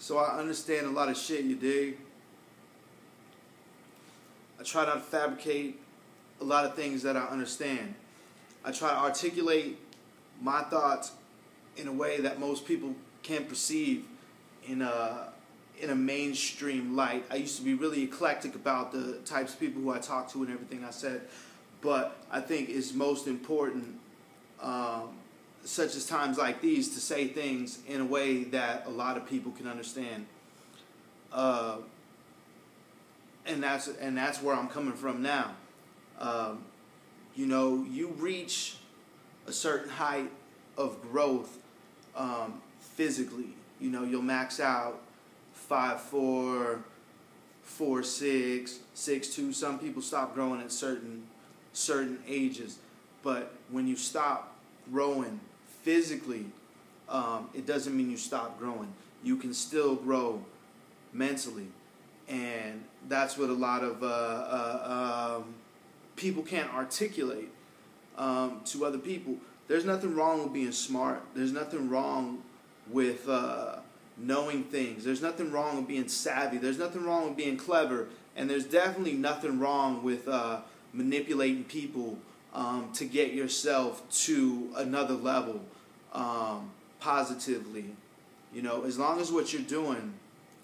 So I understand a lot of shit, you dig? I try not to fabricate a lot of things that I understand. I try to articulate my thoughts in a way that most people can't perceive in a mainstream light. I used to be really eclectic about the types of people who I talk to and everything I said, but I think it's most important, such as times like these, to say things in a way that a lot of people can understand. And that's where I'm coming from now. You reach a certain height of growth physically. You'll max out 5'4", 4'6", 6'2". Some people stop growing at certain ages. But when you stop growing physically, it doesn't mean you stop growing. You can still grow mentally. And that's what a lot of people can't articulate to other people. There's nothing wrong with being smart. There's nothing wrong with knowing things. There's nothing wrong with being savvy. There's nothing wrong with being clever. And there's definitely nothing wrong with manipulating people to get yourself to another level positively. As long as what you're doing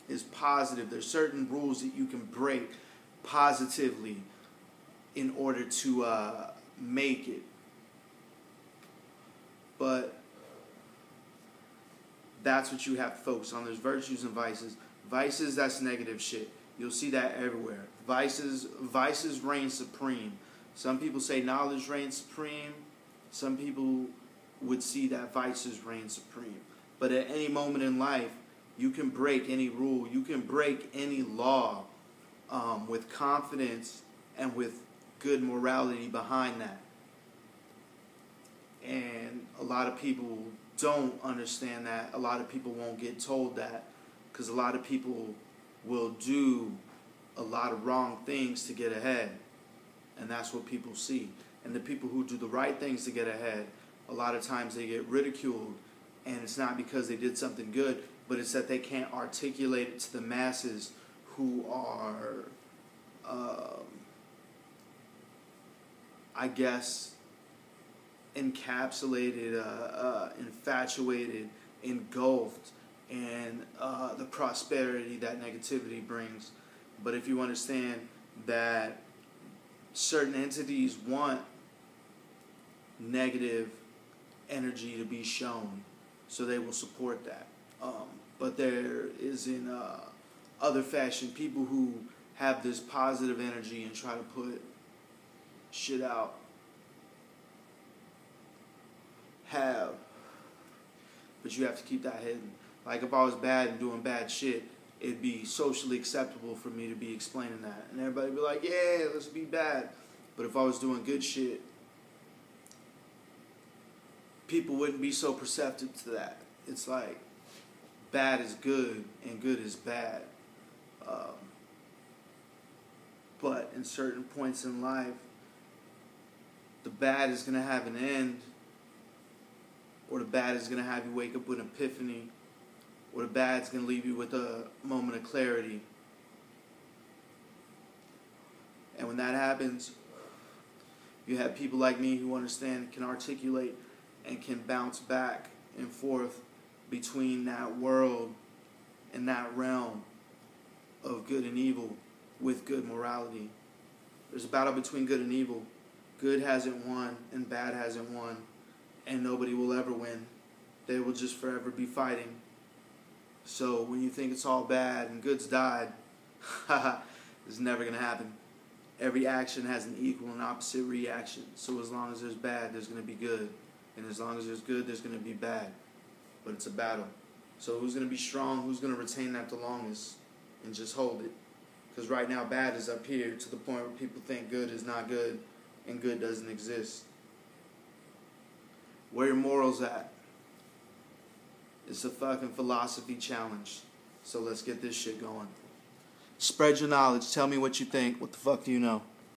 is positive, there's certain rules that you can break positively in order to make it. But that's what you have to focus on. There's virtues and vices. Vices, that's negative shit. You'll see that everywhere. Vices reign supreme. Some people say knowledge reigns supreme. Some people would see that vices reign supreme. But at any moment in life, you can break any rule. You can break any law with confidence and with good morality behind that. And a lot of people don't understand that. A lot of people won't get told that, because a lot of people will do a lot of wrong things to get ahead. And that's what people see. And the people who do the right things to get ahead, a lot of times they get ridiculed. And it's not because they did something good, but it's that they can't articulate it to the masses who are, encapsulated, infatuated, engulfed in the prosperity that negativity brings. But if you understand that certain entities want negative energy to be shown, so they will support that. But there is in other fashion people who have this positive energy and try to put shit out. But you have to keep that hidden. Like if I was bad and doing bad shit, it'd be socially acceptable for me to be explaining that. And everybody would be like, yeah, let's be bad. But if I was doing good shit, people wouldn't be so perceptive to that. It's like bad is good and good is bad. But in certain points in life, the bad is going to have an end, or the bad is going to have you wake up with an epiphany, or the bad is going to leave you with a moment of clarity. And when that happens, you have people like me who understand, can articulate, and can bounce back and forth between that world and that realm of good and evil with good morality. There's a battle between good and evil. Good hasn't won and bad hasn't won, and nobody will ever win. They will just forever be fighting. So when you think it's all bad and good's died, it's never going to happen. Every action has an equal and opposite reaction. So as long as there's bad, there's going to be good. And as long as there's good, there's going to be bad. But it's a battle. So who's going to be strong? Who's going to retain that the longest and just hold it? Because right now bad is up here to the point where people think good is not good and good doesn't exist. Where your morals at? It's a fucking philosophy challenge. So let's get this shit going. Spread your knowledge. Tell me what you think. What the fuck do you know?